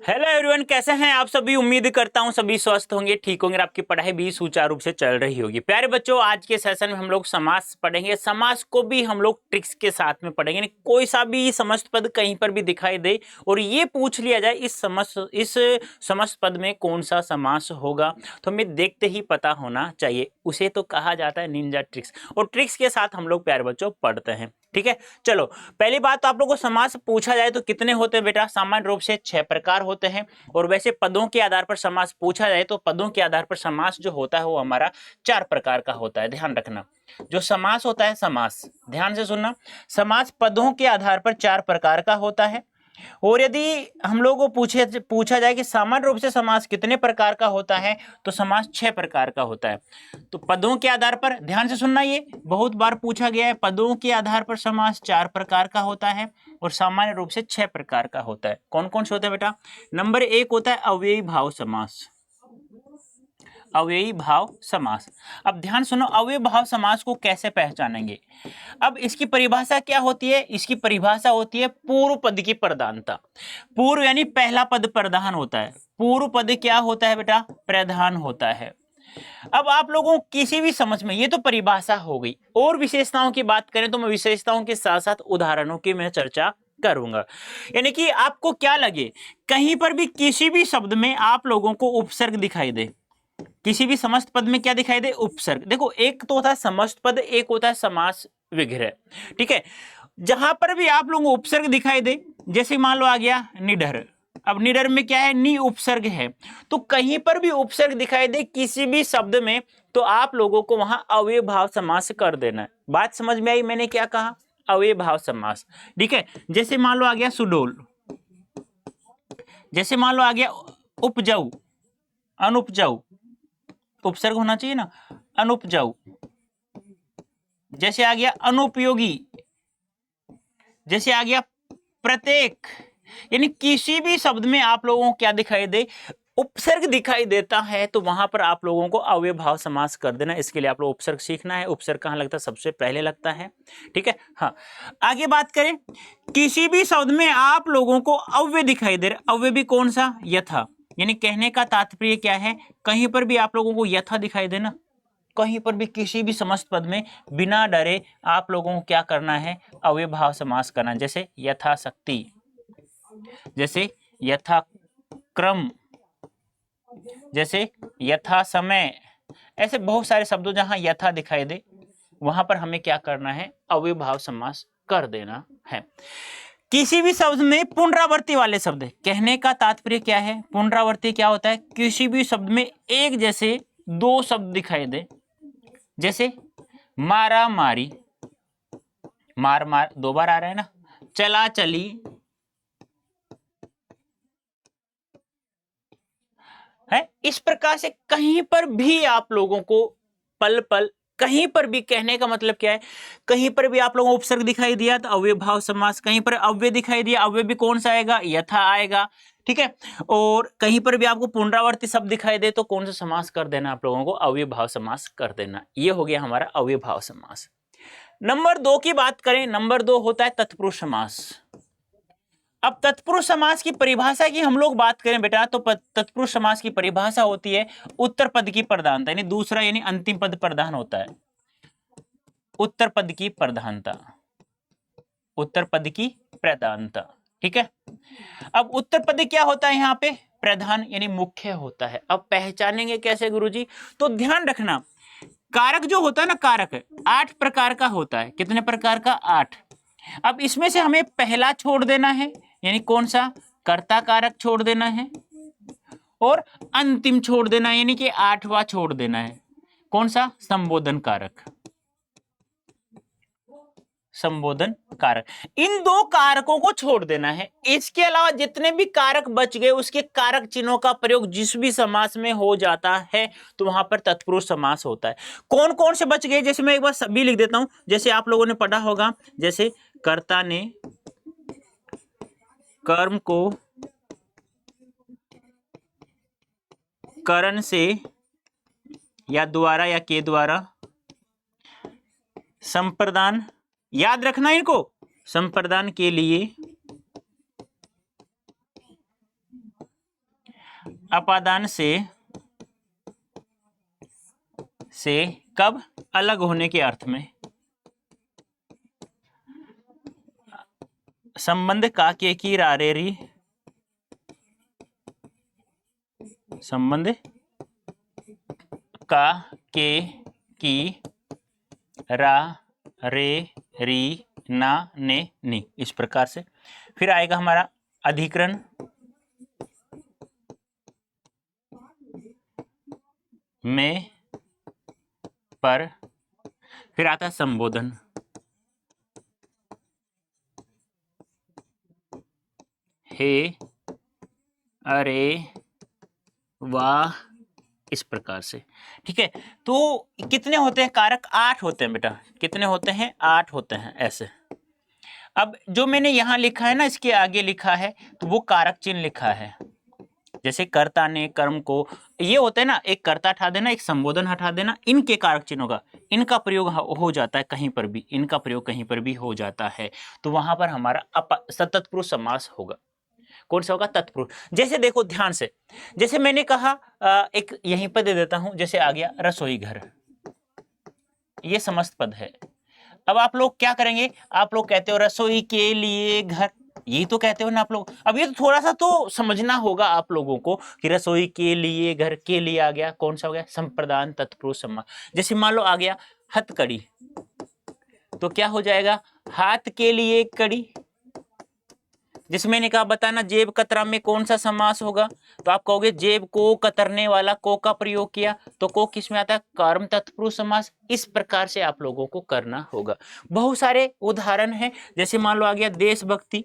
Hello everyone, कैसे हैं आप सभी। उम्मीद करता हूं सभी स्वस्थ होंगे, ठीक होंगे, आपकी पढ़ाई भी सुचारू रूप से चल रही होगी। प्यारे बच्चों, आज के सेशन में हम लोग समास पढ़ेंगे। समास को भी हम लोग ट्रिक्स के साथ में पढ़ेंगे। यानी कोई सा भी समस्त पद कहीं पर भी दिखाई दे और ये पूछ लिया जाए इस समस्त पद में कौन सा समास होगा, तो हमें देखते ही पता होना चाहिए। उसे तो कहा जाता है निंजा ट्रिक्स, और ट्रिक्स के साथ हम लोग प्यारे बच्चों पढ़ते हैं। ठीक है, चलो पहली बात तो आप लोगों को समास पूछा जाए तो कितने होते हैं बेटा। सामान्य रूप से 6 प्रकार होते हैं, और वैसे पदों के आधार पर समास पूछा जाए तो पदों के आधार पर समास जो होता है वो हमारा 4 प्रकार का होता है। ध्यान रखना, जो समास होता है, समास ध्यान से सुनना, समास पदों के आधार पर 4 प्रकार का होता है। और यदि हम लोगों को पूछा जाए कि सामान्य रूप से समास कितने प्रकार का होता है, तो समास 6 प्रकार का होता है। तो पदों के आधार पर ध्यान से सुनना, ये बहुत बार पूछा गया है। पदों के आधार पर समास 4 प्रकार का होता है और सामान्य रूप से 6 प्रकार का होता है। कौन कौन से होते हैं बेटा। नंबर 1 होता है अव्ययी भाव समास। अव्ययी भाव समास। अब ध्यान सुनो, अव्ययी भाव समास को कैसे पहचानेंगे। अब इसकी परिभाषा क्या होती है। इसकी परिभाषा होती है पूर्व पद की प्रधानता। पूर्व यानी पहला पद प्रधान होता है। पूर्व पद क्या होता है बेटा, प्रधान होता है। अब आप लोगों को किसी भी समझ में, ये तो परिभाषा हो गई, और विशेषताओं की बात करें तो मैं विशेषताओं के साथ साथ उदाहरणों की मैं चर्चा करूंगा। यानी कि आपको क्या लगे, कहीं पर भी किसी भी शब्द में आप लोगों को उपसर्ग दिखाई दे, किसी भी समस्त पद में क्या दिखाई दे, उपसर्ग। देखो, एक तो होता है समस्त पद, एक होता है समास विग्रह। ठीक है, जहां पर भी आप लोगों को उपसर्ग दिखाई दे, जैसे मान लो आ गया निडर। अब निडर में क्या है, नि उपसर्ग है। तो कहीं पर भी उपसर्ग दिखाई दे किसी भी शब्द में, तो आप लोगों को वहां अव्यय भाव समास कर देना है। बात समझ में आई मैंने क्या कहा, अव्यय भाव समास। ठीक है, जैसे मान लो आ गया सुडोल, जैसे मान लो आ गया उपजाऊ, अनुपजाऊ, उपसर्ग होना चाहिए ना, अनुपजाऊ। जैसे आ गया अनुपयोगी, जैसे आ गया प्रत्येक। यानी किसी भी शब्द में आप लोगों को क्या दिखाई दे, उपसर्ग दिखाई देता है, तो वहां पर आप लोगों को अव्यय भाव समास कर देना। इसके लिए आप लोग उपसर्ग सीखना है। उपसर्ग कहां लगता है, सबसे पहले लगता है। ठीक है, हाँ आगे बात करें, किसी भी शब्द में आप लोगों को अव्यय दिखाई दे रहा, अव्यय भी कौन सा, यथा। यानी कहने का तात्पर्य क्या है, कहीं पर भी आप लोगों को यथा दिखाई देना, कहीं पर भी किसी भी समस्त पद में बिना डरे आप लोगों को क्या करना है, अव्यय भाव समास करना। जैसे यथाशक्ति, जैसे यथा क्रम, जैसे यथा समय। ऐसे बहुत सारे शब्दों जहां यथा दिखाई दे वहां पर हमें क्या करना है, अव्यय भाव समास कर देना है। किसी भी शब्द में पुनरावृत्ति वाले शब्द, कहने का तात्पर्य क्या है, पुनरावृत्ति क्या होता है, किसी भी शब्द में एक जैसे 2 शब्द दिखाई दे, जैसे मारा मारी, मार मार 2 बार आ रहा है ना, चला चली, है। इस प्रकार से कहीं पर भी आप लोगों को पल पल, कहीं पर भी, कहने का मतलब क्या है, कहीं पर भी आप लोगों को उपसर्ग दिखाई दिया तो अव्यय भाव समास, कहीं पर अव्यय दिखाई दिया, अव्यय भी कौन सा आएगा, यथा आएगा। ठीक है, और कहीं पर भी आपको पुनरावर्ती शब्द दिखाई दे तो कौन सा समास कर देना, आप लोगों को अव्यय भाव समास कर देना। ये हो गया हमारा अव्यय भाव समास। नंबर 2 की बात करें, नंबर 2 होता है तत्पुरुष समास। अब तत्पुरुष समास की परिभाषा की हम लोग बात करें बेटा, तो तत्पुरुष समास की परिभाषा होती है उत्तर पद की प्रधानता, यानी दूसरा यानी अंतिम पद प्रधान होता है। उत्तर पद की प्रधानता, उत्तर पद की प्रधानता। ठीक है, अब उत्तर पद क्या होता है, यहाँ पे प्रधान यानी मुख्य होता है। अब पहचानेंगे कैसे गुरुजी, तो ध्यान रखना, कारक जो होता है ना, कारक 8 प्रकार का होता है। कितने प्रकार का, 8। अब इसमें से हमें पहला छोड़ देना है, यानी कौन सा, कर्ता कारक छोड़ देना है, और अंतिम छोड़ देना है, यानी कि 8वां छोड़ देना है। कौन सा, संबोधन कारक, संबोधन कारक। इन 2 कारकों को छोड़ देना है। इसके अलावा जितने भी कारक बच गए, उसके कारक चिन्हों का प्रयोग जिस भी समास में हो जाता है तो वहां पर तत्पुरुष समास होता है। कौन कौन से बच गए, जैसे मैं एक बार सभी लिख देता हूं। जैसे आप लोगों ने पढ़ा होगा, जैसे कर्ता ने कर्म को करण से या द्वारा या के द्वारा संप्रदान, याद रखना इनको, संप्रदान के लिए अपादान से कब? अलग होने के अर्थ में। संबंध का के की रारेरी, संबंध का के की रा रे री ना ने नी, इस प्रकार से। फिर आएगा हमारा अधिकरण, में पर। फिर आता है संबोधन, हे अरे वाह, इस प्रकार से। ठीक है, तो कितने होते हैं कारक? 8 होते हैं बेटा। कितने होते हैं? 8 होते हैं ऐसे। अब जो मैंने यहां लिखा है ना, इसके आगे लिखा है तो वो कारक चिन्ह लिखा है। जैसे कर्ता ने कर्म को, ये होता है ना, एक कर्ता हटा देना, एक संबोधन हटा देना, इनके कारक चिन्हों का, इनका प्रयोग हो जाता है कहीं पर भी, इनका प्रयोग कहीं पर भी हो जाता है, तो वहां पर हमारा तत्पुरुष समास होगा। कौन सा होगा? तत्पुरुष। जैसे देखो ध्यान से, जैसे मैंने कहा, एक यहीं पर दे देता हूं, जैसे आ गया रसोई घर, ये समस्त पद है। अब आप लोग क्या करेंगे? आप लोग कहते हो रसोई के लिए घर, यही तो कहते हो ना आप लोग। अब ये तो थोड़ा सा तो समझना होगा आप लोगों को कि रसोई के लिए, घर के लिए आ गया, कौन सा हो गया? संप्रदान तत्पुरुष समास। जैसे मान लो आ गया हथकड़ी, तो क्या हो जाएगा? हाथ के लिए कड़ी। जिसमें मैंने कहा बताना जेब कतरा में कौन सा समास होगा, तो आप कहोगे जेब को कतरने वाला को का प्रयोग किया, तो को किस में आता है? कर्म तत्पुरुष समास। इस प्रकार से आप लोगों को करना होगा। बहुत सारे उदाहरण हैं, जैसे मान लो आ गया देशभक्ति,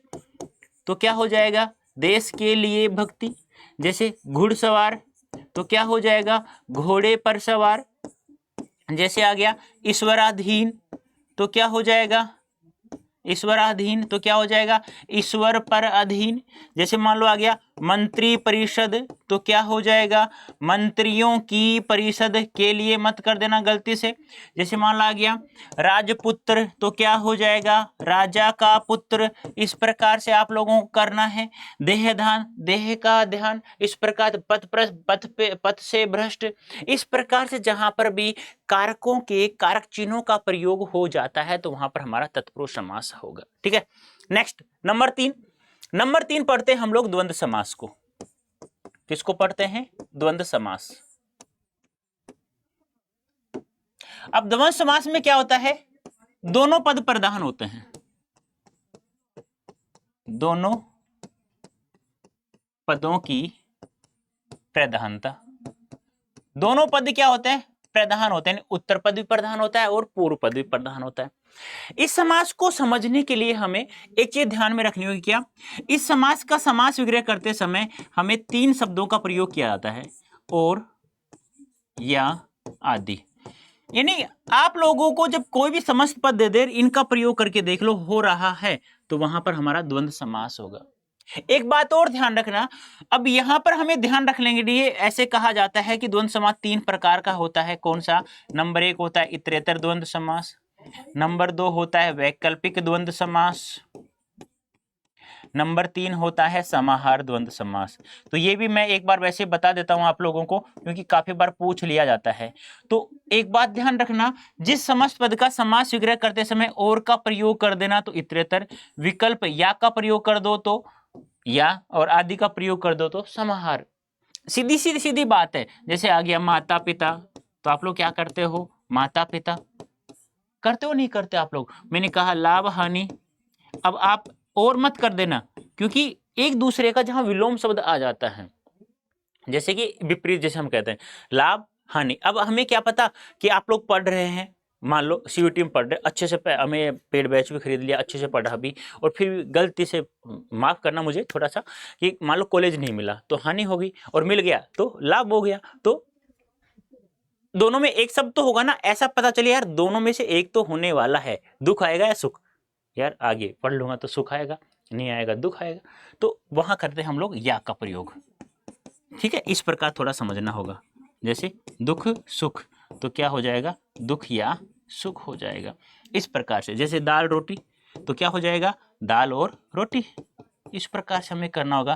तो क्या हो जाएगा? देश के लिए भक्ति। जैसे घुड़सवार, तो क्या हो जाएगा? घोड़े पर सवार। जैसे आ गया ईश्वराधीन, तो क्या हो जाएगा? ईश्वराधीन, तो क्या हो जाएगा? ईश्वर पर अधीन। जैसे मान लो आ गया मंत्री परिषद, तो क्या हो जाएगा? मंत्रियों की परिषद, के लिए मत कर देना गलती से। जैसे मान लो आ गया राजपुत्र, तो क्या हो जाएगा? राजा का पुत्र। इस प्रकार से आप लोगों को करना है। देह ध्यान, देह का ध्यान, इस प्रकार पथ से भ्रष्ट। इस प्रकार से जहां पर भी कारकों के कारक चिन्हों का प्रयोग हो जाता है तो वहां पर हमारा तत्पुरुष समास होगा। ठीक है, नेक्स्ट नंबर 3। नंबर 3 पढ़ते हैं हम लोग द्वंद्व समास को। किसको पढ़ते हैं? द्वंद्व समास। अब द्वंद्व समास में क्या होता है? दोनों पद प्रधान होते हैं, दोनों पदों की प्रधानता। दोनों पद क्या होते हैं? प्रधान होते हैं। उत्तर पद भी प्रधान होता है और पूर्व पद भी प्रधान होता है। इस समास को समझने के लिए हमें एक चीज ध्यान में रखनी होगी। क्या? इस समास का समास विग्रह करते समय हमें 3 शब्दों का प्रयोग किया जाता है, और, या, आदि। यानी आप लोगों को जब कोई भी समस्त पद दे दे, इनका प्रयोग करके देख लो हो रहा है, तो वहां पर हमारा द्वंद्व समास होगा। एक बात और ध्यान रखना, अब यहां पर हमें ध्यान रख लेंगे, ये ऐसे कहा जाता है कि द्वंद्व समास 3 प्रकार का होता है। कौन सा? नंबर 1 होता है इतरेतर द्वंद्व समास, नंबर 2 होता है वैकल्पिक द्वंद्व समास, नंबर 3 होता है समाहार द्वंद्व समास। तो ये भी मैं एक बार वैसे बता देता हूं आप लोगों को, क्योंकि काफी बार पूछ लिया जाता है। तो एक बात ध्यान रखना, जिस समस्त पद का समास विग्रह करते समय और का प्रयोग कर देना तो इतरेतर, विकल्प या का प्रयोग कर दो तो या, और आदि का प्रयोग कर दो तो समाहार। सीधी बात है। जैसे आ गया माता पिता, तो आप लोग क्या करते हो? माता पिता करते हो, नहीं करते आप लोग? मैंने कहा लाभ हानि, अब आप और मत कर देना, क्योंकि एक दूसरे का जहां विलोम शब्द आ जाता है, जैसे कि विपरीत, जैसे हम कहते हैं लाभ हानि। अब हमें क्या पता कि आप लोग पढ़ रहे हैं, मान लो सीयूटी में पढ़ रहे, अच्छे से हमें पेड बैच भी खरीद लिया, अच्छे से पढ़ा भी, और फिर गलती से, माफ करना मुझे थोड़ा सा, कि मान लो कॉलेज नहीं मिला तो हानि होगी, और मिल गया तो लाभ हो गया। तो दोनों में एक शब्द तो होगा ना, ऐसा पता चले यार दोनों में से एक तो होने वाला है। दुख आएगा या सुख? यार आगे पढ़ लूंगा तो सुख आएगा, नहीं आएगा दुख आएगा। तो वहां करते हैं हम लोग या का प्रयोग। ठीक है, इस प्रकार थोड़ा समझना होगा। जैसे दुख सुख, तो क्या हो जाएगा? दुख या सुख हो जाएगा। इस प्रकार से, जैसे दाल रोटी, तो क्या हो जाएगा? दाल और रोटी। इस प्रकार से हमें करना होगा।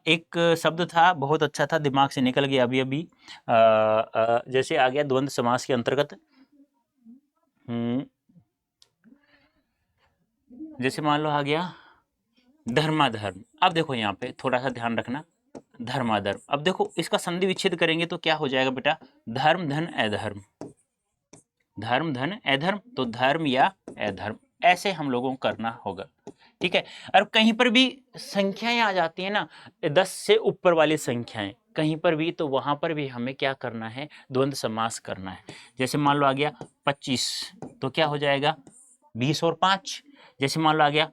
एक शब्द था, बहुत अच्छा था, दिमाग से निकल गया अभी अभी। जैसे आ गया द्वंद्व समास के अंतर्गत, जैसे मान लो आ गया धर्माधर्म। अब देखो यहाँ पे थोड़ा सा ध्यान रखना, धर्माधर्म। अब देखो इसका संधि विच्छेद करेंगे तो क्या हो जाएगा बेटा, धर्म धन अधर्म, धर्म धन अधर्म, तो धर्म या अधर्म, ऐसे हम लोगों को करना होगा। ठीक है। और कहीं पर भी संख्याएं आ जाती है ना, 10 से ऊपर वाली संख्याएं कहीं पर भी, तो वहां पर भी हमें क्या करना है, द्वंद्व समास करना है। जैसे मान लो आ गया 25, तो क्या हो जाएगा 20 और 5। जैसे मान लो आ गया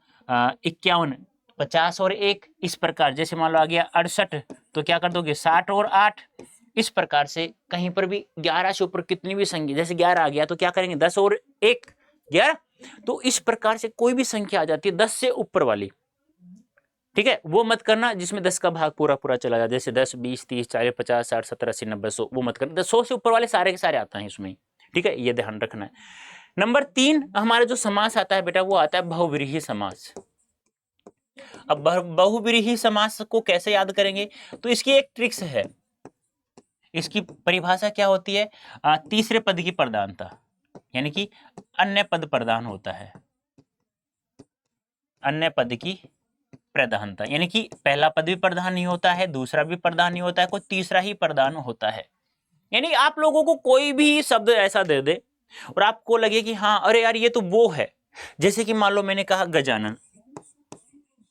51, 50 और 1, इस प्रकार। जैसे मान लो आ गया 68, तो क्या कर दोगे 60 और 8। इस प्रकार से कहीं पर भी 11 से ऊपर कितनी भी संख्या, जैसे 11 आ गया तो क्या करेंगे 10 और 1 11। तो इस प्रकार से कोई भी संख्या आ जाती है 10 से ऊपर वाली, ठीक है, वो मत करना जिसमें 10 का भाग पूरा पूरा चला जाए, जैसे 10 20 30 40 50 60 70 80 90 100, वो मत करना। 100 से ऊपर वाले सारे के सारे आते हैं इसमें, ठीक है, ये ध्यान रखना है। नंबर 3 हमारा जो समास आता है बेटा, वो आता है बहुव्रीहि समास। अब बहुव्रीहि समास को कैसे याद करेंगे, तो इसकी एक ट्रिक्स है। इसकी परिभाषा क्या होती है, तीसरे पद की प्रधानता, यानी कि अन्य पद प्रधान होता है, अन्य पद की प्रधानता, यानी कि पहला पद भी प्रधान नहीं होता है, दूसरा भी प्रधान नहीं होता है, कोई तीसरा ही प्रधान होता है। यानी आप लोगों को कोई भी शब्द ऐसा दे दे और आपको लगे कि हाँ अरे यार ये तो वो है, जैसे कि मान लो मैंने कहा गजानन,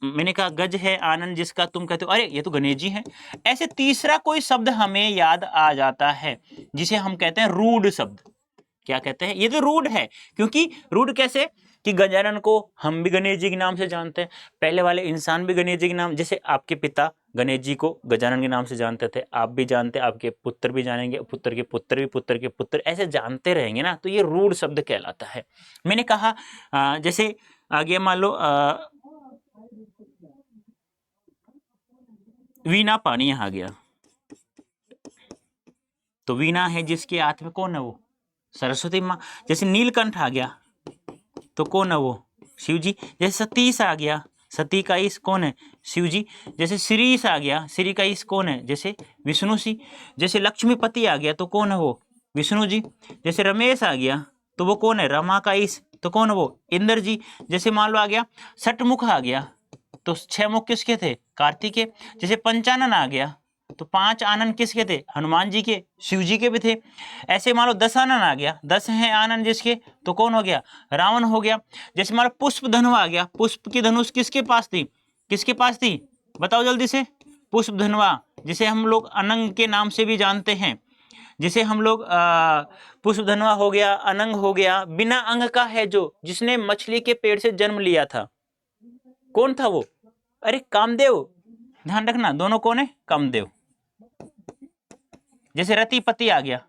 मैंने कहा गज है आनंद, जिसका तुम कहते हो अरे ये तो गणेश जी हैं। ऐसे तीसरा कोई शब्द हमें याद आ जाता है जिसे हम कहते हैं रूढ़ शब्द। क्या कहते हैं, ये तो रूढ़ है। क्योंकि रूढ़ कैसे, कि गजानन को हम भी गणेश जी के नाम से जानते हैं, पहले वाले इंसान भी गणेश जी के नाम, जैसे आपके पिता गणेश जी को गजानन के नाम से जानते थे, आप भी जानते, आपके पुत्र भी जानेंगे, पुत्र के पुत्र भी, पुत्र के पुत्र, ऐसे जानते रहेंगे ना, तो ये रूढ़ शब्द कहलाता है। मैंने कहा जैसे आगे मान लो वीणा पानी आ गया, तो वीणा है जिसके हाथ में, कौन है वो, सरस्वती माँ। जैसे नीलकंठ आ गया तो कौन है वो, शिव जी। जैसे सतीश आ गया, सती का ईश कौन है, शिव जी। जैसे श्रीश आ गया, श्री का ईश कौन है, जैसे विष्णु जी। जैसे लक्ष्मीपति आ गया तो कौन है वो, विष्णु जी। जैसे रमेश आ गया तो वो कौन है, रमा का ईश, तो कौन है वो, इंद्र जी। जैसे मान लो आ गया षटमुख आ गया, तो 6 मुख किसके थे, कार्तिकेय। जैसे पंचानन आ गया तो 5 आनंद किसके थे, हनुमान जी के, शिव जी के भी थे। ऐसे मान लो 10 आनंद आ गया, 10 हैं आनंद जिसके, तो कौन हो गया, रावण हो गया। जैसे मान लो पुष्प धनु आ गया, पुष्प की धनुष किसके पास थी, किसके पास थी, बताओ जल्दी से, पुष्प धनवा, जिसे हम लोग अनंग के नाम से भी जानते हैं, जिसे हम लोग पुष्प धनवा हो गया, अनंग हो गया, बिना अंग का है जो, जिसने मछली के पेड़ से जन्म लिया था, कौन था वो, अरे कामदेव। ध्यान रखना दोनों कौन है, कामदेव। जैसे रतिपति आ गया,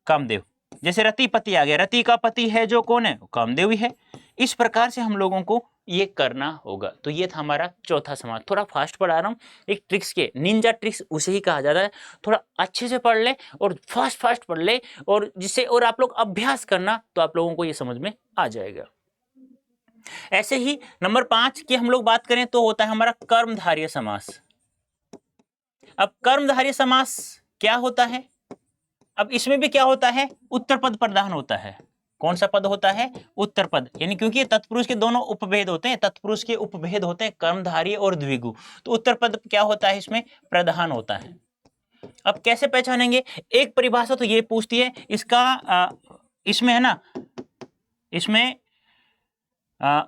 कामदेव। जैसे रतिपति आ गया, रति का पति है जो, कौन है, कामदेव ही है। इस प्रकार से हम लोगों को ये करना होगा। तो ये था हमारा चौथा समास। थोड़ा फास्ट पढ़ा रहा हूँ, एक ट्रिक्स के, निंजा ट्रिक्स उसे ही कहा जाता है। थोड़ा अच्छे से पढ़ ले और फास्ट फास्ट पढ़ ले, और जिससे और आप लोग अभ्यास करना, तो आप लोगों को ये समझ में आ जाएगा। ऐसे ही नंबर 5 की हम लोग बात करें तो होता है हमारा कर्मधारय समास। अब कर्मधारय समास क्या होता है, अब इसमें भी क्या होता है, उत्तर पद प्रधान होता है। कौन सा पद होता है, उत्तर पद, यानी क्योंकि तत्पुरुष के दोनों उपभेद होते हैं, तत्पुरुष के उपभेद होते हैं कर्मधारय और द्विगु, तो उत्तर पद क्या होता है, इसमें प्रधान होता है। अब कैसे पहचानेंगे, एक परिभाषा तो ये पूछती है इसका, इसमें है ना, इसमें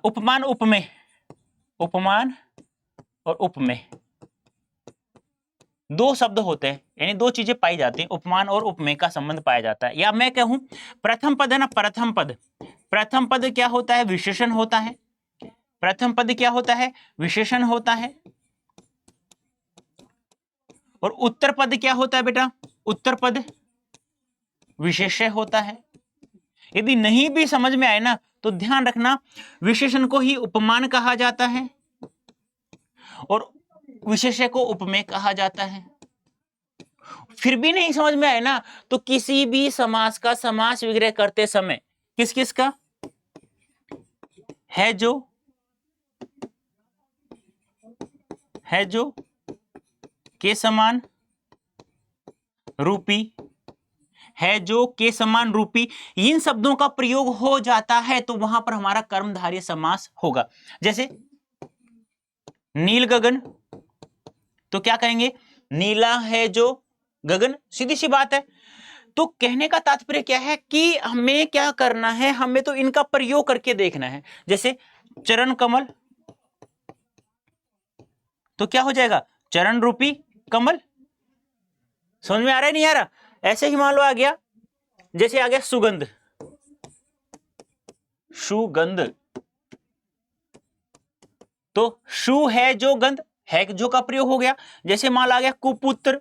उपमान उपमेय, उपमान और उपमेय दो शब्द होते हैं, यानी दो चीजें पाई जाती हैं, उपमान और उपमेय का संबंध पाया जाता है। या मैं कहूं प्रथम पद है ना, प्रथम पद, प्रथम पद क्या होता है, विशेषण होता है। प्रथम पद क्या होता है, विशेषण होता है। और उत्तर पद क्या होता है बेटा, उत्तर पद विशेष्य होता है। यदि नहीं भी समझ में आए ना, तो ध्यान रखना, विशेषण को ही उपमान कहा जाता है और विशेष्य को उपमेय कहा जाता है। फिर भी नहीं समझ में आए ना, तो किसी भी समास का समास विग्रह करते समय किस किस का, है जो, है जो के समान रूपी, है जो के समान रूपी, इन शब्दों का प्रयोग हो जाता है तो वहां पर हमारा कर्मधारय समास होगा। जैसे नील गगन, तो क्या कहेंगे, नीला है जो गगन, सीधी सी बात है। तो कहने का तात्पर्य क्या है कि हमें क्या करना है, हमें तो इनका प्रयोग करके देखना है। जैसे चरण कमल, तो क्या हो जाएगा, चरण रूपी कमल। समझ में आ रहा है नहीं आ रहा? ऐसे ही मान लो आ गया, जैसे आ गया सुगंध, सुगंध, तो शु है जो गंध, है जो का प्रयोग हो गया। जैसे मान लो आ गया कुपुत्र,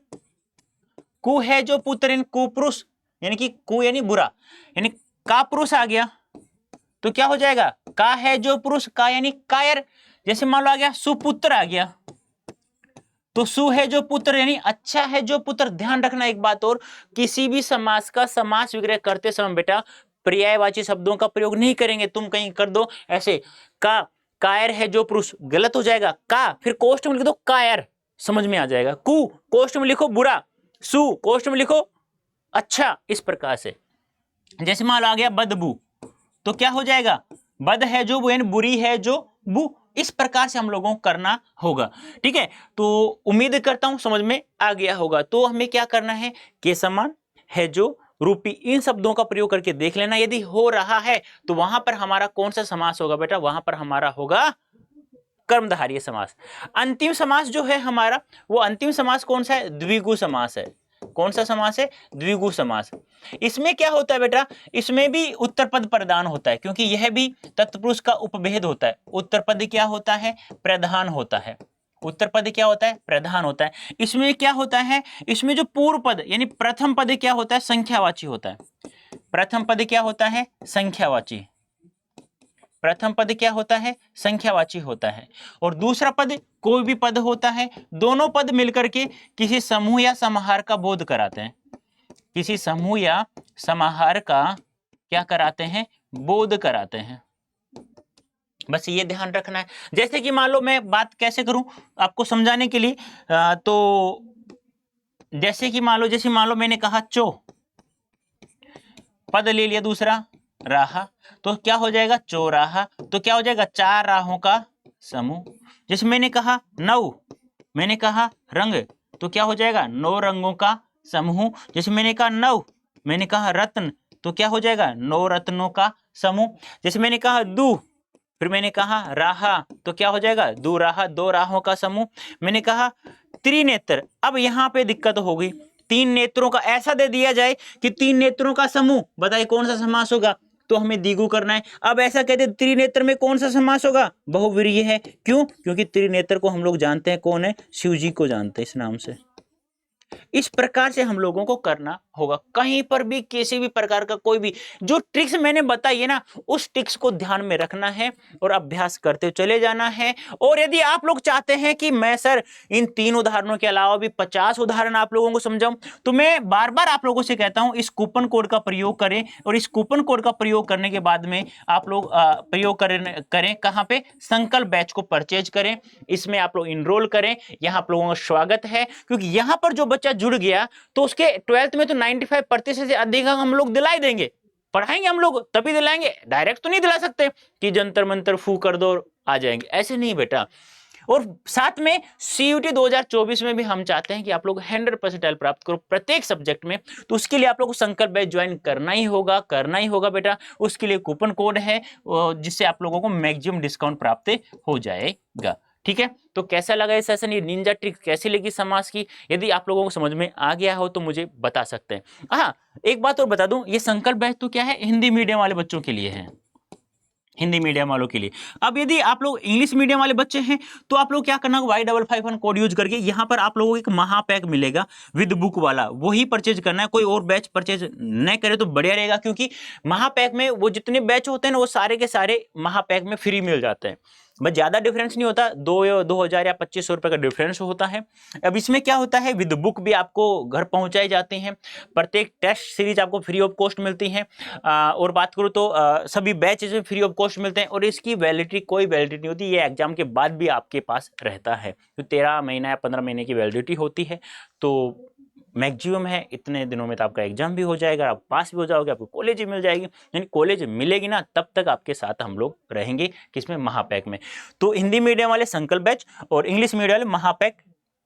कु है जो पुत्र, यानी कुपुरुष, यानी कि कु यानी बुरा, यानी का पुरुष आ गया, तो क्या हो जाएगा, का है जो पुरुष, का यानी कायर। जैसे मान लो आ गया सुपुत्र आ गया, तो सु है जो पुत्र यानी अच्छा है जो पुत्र। ध्यान रखना एक बात और, किसी भी समास का समास विग्रह करते समय बेटा पर्यायवाची शब्दों का प्रयोग नहीं करेंगे। तुम कहीं कर दो ऐसे का, कायर है जो पुरुष, गलत हो जाएगा। का फिर कोष्ठ में लिख दो कायर, समझ में आ जाएगा। कु कोष्ठ में लिखो बुरा, सु कोष्ठ में लिखो अच्छा, इस प्रकार से। जैसे मान लो आ गया बदबू, तो क्या हो जाएगा, बद है जो बु, बुरी है जो बु। इस प्रकार से हम लोगों को करना होगा। ठीक है, तो उम्मीद करता हूं समझ में आ गया होगा। तो हमें क्या करना है, के समान, है जो, रूपी, इन शब्दों का प्रयोग करके देख लेना। यदि हो रहा है तो वहां पर हमारा कौन सा समास होगा बेटा, वहां पर हमारा होगा कर्मधारय समास। अंतिम समास जो है हमारा, वो अंतिम समास कौन सा है, द्विगु समास है। कौन सा समास है, द्विगु समास। इसमें क्या होता है बेटा, इसमें भी उत्तर पद प्रधान होता है, क्योंकि यह भी तत्पुरुष का उपभेद होता है। उत्तर पद क्या होता है, प्रधान होता है। उत्तर पद क्या होता है, प्रधान होता है। इसमें क्या होता है, इसमें जो पूर्व पद यानी प्रथम पद क्या होता है, संख्यावाची होता है। प्रथम पद क्या होता है, संख्यावाची। प्रथम पद क्या होता है, संख्यावाची होता है। और दूसरा पद कोई भी पद होता है, दोनों पद मिलकर के किसी समूह या समाहार का बोध कराते हैं। किसी समूह या समाहार का क्या कराते हैं, बोध कराते हैं। बस ये ध्यान रखना है। जैसे कि मान लो मैं बात कैसे करूं आपको समझाने के लिए, तो जैसे कि मान लो मैंने कहा चो, पद ले लिया दूसरा राहा, तो क्या हो जाएगा, चौराहा, तो क्या हो जाएगा, चार राहों का समूह। जैसे मैंने कहा नौ, मैंने कहा रंग, तो क्या हो जाएगा, नौ रंगों का समूह। जैसे मैंने कहा नौ, मैंने कहा रत्न, तो क्या हो जाएगा, नौ रत्नों का समूह। जैसे मैंने कहा दू, फिर मैंने कहा राहा, तो क्या हो जाएगा, दो राहा, दो राहों का समूह। मैंने कहा त्रिनेत्र, अब यहाँ पे दिक्कत होगी, तीन नेत्रों का ऐसा दे दिया जाए कि तीन नेत्रों का समूह, बताइए कौन सा समास होगा, तो हमें द्विगु करना है। अब ऐसा कहते त्रिनेत्र में कौन सा समास होगा, बहुव्रीहि है। क्यों, क्योंकि त्रिनेत्र को हम लोग जानते हैं कौन है, शिव जी को जानते हैं इस नाम से। इस प्रकार से हम लोगों को करना होगा। कहीं पर भी किसी भी प्रकार का कोई भी जो ट्रिक्स मैंने बताई है ना, उस ट्रिक्स को ध्यान में रखना है और अभ्यास करते चले जाना है। और यदि आप लोग चाहते हैं कि मैं सर इन 3 उदाहरणों के अलावा भी 50 उदाहरण आप लोगों को समझाऊं, तो मैं बार बार आप लोगों से कहता हूं इस कूपन कोड का प्रयोग करें। और इस कूपन कोड का प्रयोग करने के बाद में आप लोग प्रयोग करें कहां पे, संकल्प बैच को परचेज करें, इसमें आप लोग इनरोल करें। यहां आप लोगों का स्वागत है, क्योंकि यहां पर जो बच्चा जुड़ गया तो उसके 12th में तो 95% से अधिक हम लोग दिलाई देंगे। पढ़ाएंगे हम लोग तभी दिलाएंगे, डायरेक्ट तो नहीं दिला सकते कि जंतर मंतर फू कर दो आ जाएंगे, ऐसे नहीं बेटा। और साथ में CUT 2024 में भी हम चाहते हैं कि आप लोग 100% प्राप्त करो प्रत्येक सब्जेक्ट में। तो उसके लिए आप लोग को संकल्प बैच ज्वाइन करना ही होगा बेटा। उसके लिए कूपन कोड है जिससे आप लोगों को मैक्सिमम डिस्काउंट प्राप्त हो जाएगा। ठीक है, तो कैसा लगा ये सेशन, ये निंजा ट्रिक कैसी लगी समास की? यदि आप लोगों को समझ में आ गया हो तो मुझे बता सकते हैं। हाँ, एक बात और बता दूं, ये संकल्प बैच तो क्या है, हिंदी मीडियम वाले बच्चों के लिए है, हिंदी मीडियम वालों के लिए। अब यदि आप लोग इंग्लिश मीडियम वाले बच्चे हैं तो आप लोग क्या करना, Y551 कोड यूज करके यहाँ पर आप लोगों को एक महापैक मिलेगा विद बुक वाला, वही परचेज करना है। कोई और बैच परचेज न करे तो बढ़िया रहेगा, क्योंकि महापैक में वो जितने बैच होते हैं ना, वो सारे के सारे महापैक में फ्री मिल जाते हैं। बस ज़्यादा डिफरेंस नहीं होता, 2000 या 2500 रुपये का डिफरेंस होता है। अब इसमें क्या होता है, विद बुक भी आपको घर पहुंचाए जाते हैं, प्रत्येक टेस्ट सीरीज आपको फ्री ऑफ कॉस्ट मिलती हैं, और बात करूँ तो सभी बैच इसमें फ्री ऑफ कॉस्ट मिलते हैं, और इसकी वैलिडिटी कोई वैलिडिटी नहीं होती, ये एग्जाम के बाद भी आपके पास रहता है। तो 13 महीना या 15 महीने की वैलिडिटी होती है। तो मैक्सिमम है इतने दिनों में तो आपका एग्जाम भी हो जाएगा, आप पास भी हो जाओगे, आपको कॉलेज भी मिल जाएगी। यानी कॉलेज मिलेगी ना, तब तक आपके साथ हम लोग रहेंगे, किसमें, महापैक में। तो हिंदी मीडियम वाले संकल्प बैच और इंग्लिश मीडियम वाले महापैक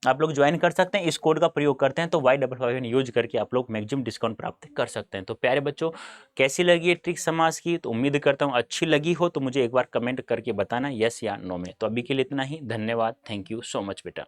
आप लोग ज्वाइन कर सकते हैं। इस कोड का प्रयोग करते हैं तो Y55 यूज करके आप लोग मैक्सिमम डिस्काउंट प्राप्त कर सकते हैं। तो प्यारे बच्चों, कैसी लगी ये ट्रिक समाज की? तो उम्मीद करता हूँ अच्छी लगी हो, तो मुझे एक बार कमेंट करके बताना यस या नो में। तो अभी के लिए इतना ही, धन्यवाद, थैंक यू सो मच बेटा।